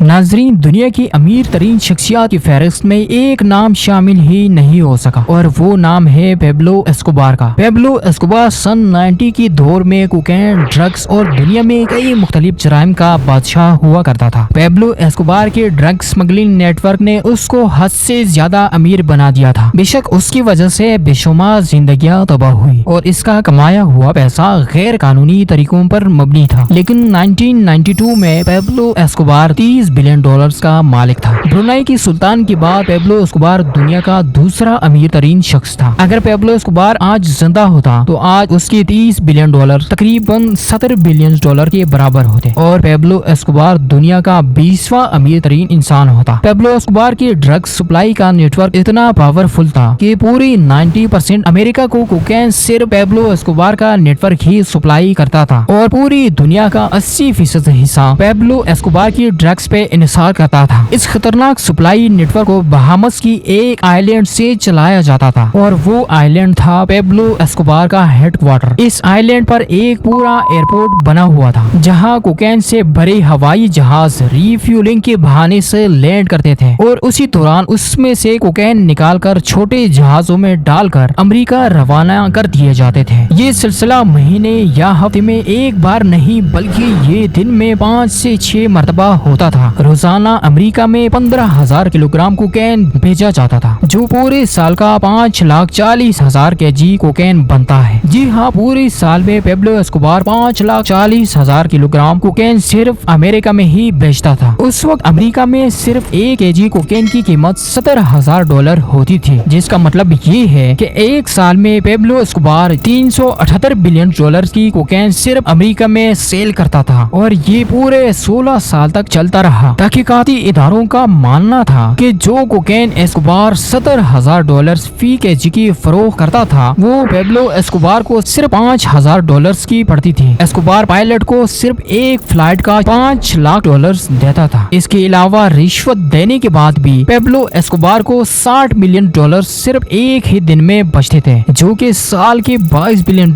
नाजरीन, दुनिया की अमीर तरीन शख्सियत की फहरिस्त में एक नाम शामिल ही नहीं हो सका और वो नाम है पेब्लो एस्कोबार का। पेब्लो एस्कोबार सन 90 की दौर में कोकेन, ड्रग्स और दुनिया में कई मुख्तलिफ जराइम का बादशाह हुआ करता था। पेब्लो एस्कोबार के ड्रग स्मगलिंग नेटवर्क ने उसको हद से ज्यादा अमीर बना दिया था। बेशक उसकी वजह से बेशुमार जिंदगियां तबाह हुई और इसका कमाया हुआ पैसा गैर कानूनी तरीकों पर मबनी था, लेकिन 1992 में पेब्लो एस्कोबार 30 बिलियन डॉलर्स का मालिक था। ब्रुनाई की सुल्तान के बाद पेब्लो एस्कोबार दुनिया का दूसरा अमीर तरीन शख्स था। अगर पेब्लो एस्कोबार आज जिंदा होता तो आज उसके 30 बिलियन डॉलर तकरीबन 70 बिलियन डॉलर के बराबर होते और पेब्लो एस्कोबार दुनिया का 20वां अमीर तरीन इंसान होता। पेब्लो एस्कोबार की ड्रग सप्लाई का नेटवर्क इतना पावरफुल था कि पूरी 90% अमेरिका को कोकेन सिर्फ पेब्लो एस्कोबार का नेटवर्क ही सप्लाई करता था और पूरी दुनिया का 80% हिस्सा पेब्लो एस्कोबार की ड्रग्स पे इन्हिसार करता था। इस खतरनाक सप्लाई नेटवर्क को बहामस की एक आइलैंड से चलाया जाता था और वो आइलैंड था पेब्लो एस्कोबार का हेडक्वार्टर। इस आइलैंड पर एक पूरा एयरपोर्ट बना हुआ था जहां कोकेन से भरे हवाई जहाज रिफ्यूलिंग के बहाने से लैंड करते थे और उसी दौरान उसमें से कोकेन निकालकर छोटे जहाजों में डालकर अमेरिका रवाना कर दिए जाते थे। ये सिलसिला महीने या हफ्ते में एक बार नहीं बल्कि ये दिन में 5 से 6 मरतबा होता था। रोजाना अमेरिका में 15,000 किलोग्राम कोकेन भेजा जाता था, जो पूरे साल का 5,40,000 केजी कोकेन बनता है। जी हाँ, पूरे साल में पेब्लो एस्कोबार 5,40,000 किलोग्राम कोकेन सिर्फ अमेरिका में ही बेचता था। उस वक्त अमेरिका में सिर्फ 1 केजी कोकेन की कीमत $70,000 होती थी, जिसका मतलब ये है कि एक साल में पेब्लो एस्कोबार 378 बिलियन डॉलर की कोकेन सिर्फ अमेरिका में सेल करता था और ये पूरे 16 साल तक चलता रहा। तहकीकाती इदारों का मानना था कि जो कोकेन एस्कोबार $70,000 फी केजी की फरोख्त करता था, वो पेब्लो एस्कोबार को सिर्फ $5,000 की पड़ती थी। एस्कोबार पायलट को सिर्फ एक फ्लाइट का $5 लाख देता था। इसके अलावा रिश्वत देने के बाद भी पेब्लो एस्कोबार को $60 मिलियन सिर्फ एक ही दिन में बचते थे, जो कि साल के $22 बिलियन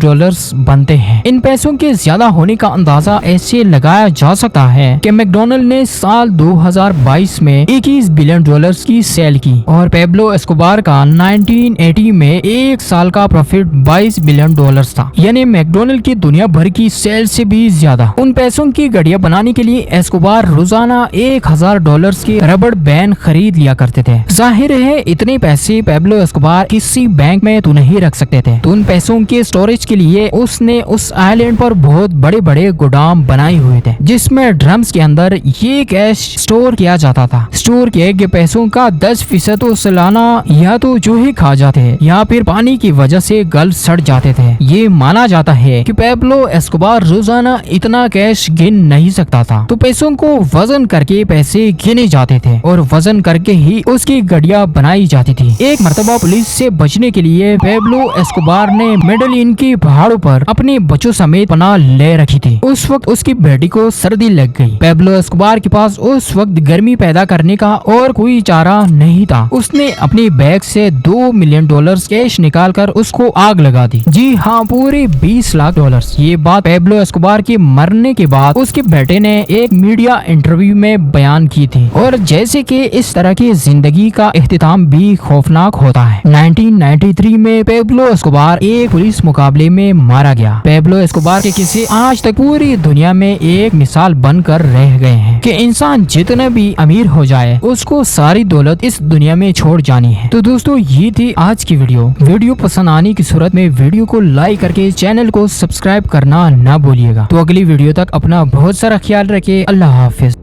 बनते हैं। इन पैसों के ज्यादा होने का अंदाजा ऐसे लगाया जा सकता है कि मैकडॉनल्ड ने साल 2022 में $21 बिलियन की सेल की और पेब्लो एस्कोबार का 1980 में एक साल का प्रॉफिट $22 बिलियन था, यानी मैकडॉनल्ड की दुनिया भर की सेल से भी ज्यादा। उन पैसों की घड़ियां बनाने के लिए एस्कोबार रोजाना $1,000 के रबड़ बैंड खरीद लिया करते थे। जाहिर है इतने पैसे पेब्लो एस्कोबार किसी बैंक में तो नहीं रख सकते थे, तो उन पैसों के स्टोरेज के लिए उसने उस आइलैंड पर बहुत बड़े बड़े गोदाम बनाए हुए थे, जिसमें ड्रम्स के अंदर ये कैश स्टोर किया जाता था। स्टोर किए गए पैसों का 10% तो सालाना या तो चूहे खा जाते हैं या फिर पानी की वजह से गल सड़ जाते थे। ये माना जाता है कि पेब्लो एस्कोबार रोजाना इतना कैश गिन नहीं सकता था, तो पैसों को वजन करके पैसे गिने जाते थे और वजन करके ही उसकी गड़ियां बनाई जाती थी। एक मर्तबा पुलिस से बचने के लिए पेब्लो एस्कोबार ने मेडलिन की पहाड़ों पर अपने बच्चों समेत पनाह ले रखी थी। उस वक्त उसकी बेटी को सर्दी लग गई। पेब्लो एस्कोबार के पास उस वक्त गर्मी पैदा करने का और कोई चारा नहीं था। उसने अपने बैग से $2 मिलियन कैश निकालकर उसको आग लगा दी। जी हाँ, पूरे $20 लाख। ये बात पेब्लो एस्कोबार के मरने के बाद उसके बेटे ने एक मीडिया इंटरव्यू में बयान की थी और जैसे कि इस तरह की जिंदगी का इख्तिताम भी खौफनाक होता है। 1993 में पेब्लो एस्कोबार एक पुलिस मुकाबले में मारा गया। पेब्लो एस्कोबार के किस्से आज तक पूरी दुनिया में एक मिसाल बनकर रह गए हैं कि इंसान जितना भी अमीर हो जाए, उसको सारी दौलत इस दुनिया में छोड़ जानी है। तो दोस्तों, ये थी आज की वीडियो पसंद आने की सूरत में वीडियो को लाइक करके चैनल को सब्सक्राइब करना ना भूलिएगा। तो अगली वीडियो तक अपना बहुत सारा ख्याल रखिए। अल्लाह हाफिज।